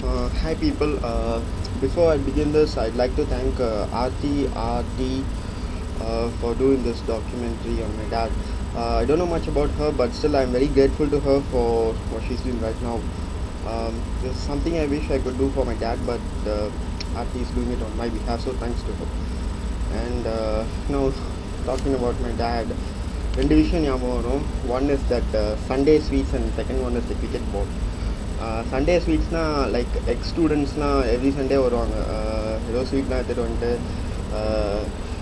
Hi people. Before I begin this, I'd like to thank RT for doing this documentary on my dad. I don't know much about her, but still I'm very grateful to her for what she's doing right now. There's something I wish I could do for my dad, but RT is doing it on my behalf, so thanks to her. And talking about my dad, ரெண்டு விஷயம் ஞாபகம் வரும். One is that Sunday sweets and second one is the cricket ball. Sunday sweetsனால் like ex ஸ்டூடெண்ட்ஸ்னால் every Sunday வருவாங்க. ஏதோ ஸ்வீட்லாம் எடுத்துகிட்டு வந்துட்டு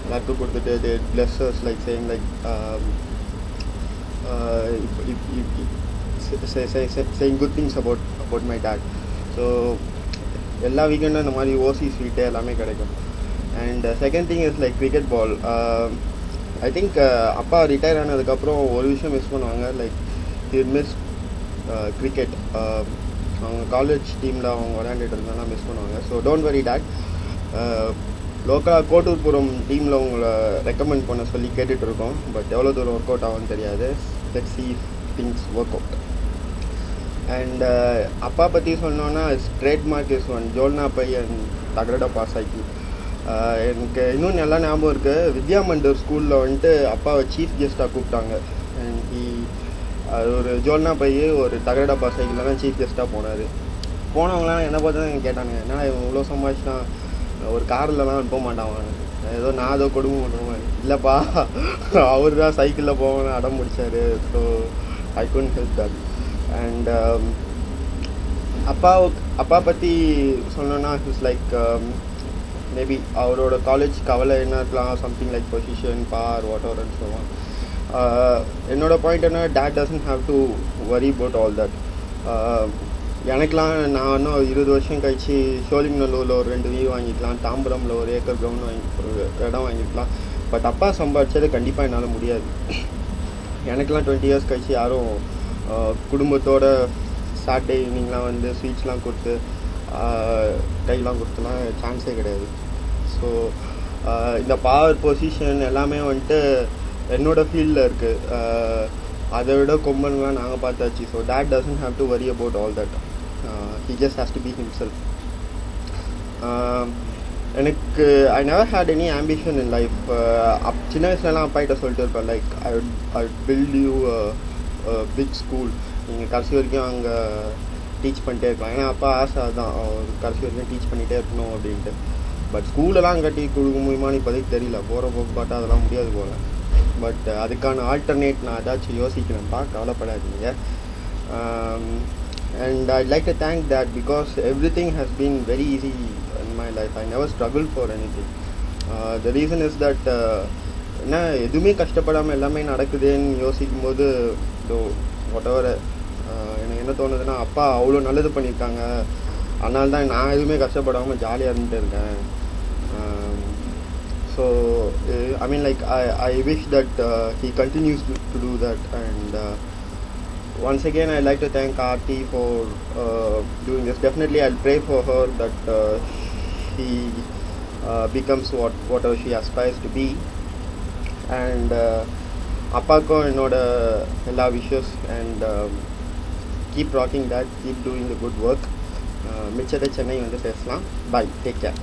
எல்லாருக்கும் கொடுத்துட்டு they pleasures like saying like saying good things about my dad. So எல்லா வீக்கெண்டும் இந்த மாதிரி ஓசி ஸ்வீட்டு எல்லாமே கிடைக்கும். And second thing is like cricket ball. I think அப்பா ரிட்டையர் ஆனதுக்கப்புறம் ஒரு விஷயம் மிஸ் பண்ணுவாங்க, லைக் ஹி மிஸ் கிரிக்கெட். அவங்க காலேஜ் டீமில் அவங்க விளையாண்டுட்டு இருந்தாங்கன்னா மிஸ் பண்ணுவாங்க. So don't worry dad. லோக்கலாக Kotturpuram டீமில் உங்களை ரெக்கமெண்ட் பண்ண சொல்லி கேட்டுட்ருக்கோம். பட் எவ்வளோ தூரம் ஒர்க் அவுட் ஆகும்னு தெரியாது. Let's see if things work out. And அப்பா பற்றி சொன்னோன்னா ட்ரேட்மார்க் இஸ் ஒன் ஜோல்னா பை அண்ட் தகரடப்பா சைக்கிள். எனக்கு இன்னும் நல்லா ஞாபகம் இருக்குது. வித்யா மண்டர் ஸ்கூலில் வந்துட்டு அப்பாவை சீஃப் கெஸ்ட்டாக கூப்பிட்டாங்க. அண்ட் அது ஒரு ஜோல்னா பைய ஒரு தகரடப்பா சைக்கிளில் தான் சீஃப் கெஸ்ட்டாக போனார். போனவங்களாம் என்ன பார்த்து தான் கேட்டானுங்க, என்னடா இவன் இவ்வளோ சம்பாதிச்சுனா ஒரு காரில்லாம் போக மாட்டான், ஏதோ நான் ஏதோ கொடுமை பண்ணுற மாதிரி. இல்லைப்பா, அவர் தான் சைக்கிளில் போகணும்னு அடம் முடித்தார். So I couldn't help that. And அப்பா பற்றி சொன்னோன்னா இட்ஸ் லைக் மேபி அவரோட காலேஜ் கவலை என்ன இருக்கலாம், something like position, power, whatever and so on. என்னோட பாயிண்ட் என்ன, dad doesn't have to worry about all that. எனக்கெலாம் நான் இன்னும் 20 வருஷம் கழிச்சு சோழிங்கநல்லூரில் ஒரு 2 வீடு வாங்கிக்கலாம், தாம்பரமில் ஒரு ஏக்கர் கிரவுண்ட் ஒரு இடம் வாங்கிக்கலாம். பட் அப்பா சம்பாதிச்சது கண்டிப்பாக என்னால் முடியாது. எனக்கெலாம் 20 இயர்ஸ் கழிச்சு யாரும் குடும்பத்தோட சாட்டர்டே ஈவினிங்லாம் வந்து ஸ்வீட்ஸ்லாம் கொடுத்து கையெல்லாம் கொடுத்துலாம் சான்ஸே கிடையாது. ஸோ இந்த பவர் பொசிஷன் எல்லாமே வந்துட்டு என்னோடய ஃபீல்டில் இருக்குது. அதை விட கொம்பன்லாம் நாங்கள் பார்த்தாச்சு. So dad doesn't have to worry about all that. He just has to be himself. எனக்கு I never had any ambition in life. சின்ன வயசுலலாம் அப்பாகிட்ட சொல்லிட்டு இருப்பேன், like I build you big school, நீங்கள் கடைசி வரைக்கும் அங்கே டீச் பண்ணிட்டே இருக்கலாம். ஏன்னா அப்பா ஆசை அதுதான், கடைசி வரைக்கும் டீச் பண்ணிகிட்டே இருக்கணும் அப்படின்ட்டு. பட் ஸ்கூலெல்லாம் கட்டி கொடுக்க முடியுமான்னு இப்போதைக்கு தெரியல. போகிற போக்கு பார்த்தா அதெல்லாம் முடியாது போல். பட் அதுக்கான ஆல்டர்னேட் நான் ஏதாச்சும் யோசிக்கிறேன்ப்பா, கவலைப்படாதீங்க. And I'd like to thank that because every thing has been very easy in my life. I never struggle for any thing. The reason is that என்ன எதுவுமே கஷ்டப்படாமல் எல்லாமே நடக்குதுன்னு யோசிக்கும் போது வாட் எவர் எனக்கு என்ன தோணுதுன்னா, அப்பா அவ்வளோ நல்லது பண்ணியிருக்காங்க, அதனால தான் நான் எதுவுமே கஷ்டப்படாமல் ஜாலியாக இருந்துட்டு இருக்கேன். So I mean, like I wish that he continues to do that. And once again I'd like to thank Aarti for doing this. Definitely I'll pray for her that she becomes whatever she aspires to be. And அப்பாக்கும் என்னோட எல்லா wishes. And keep rocking that, keep doing the good work. மிச்சத்தை சென்னை வந்து பேசலாம். Bye, take care.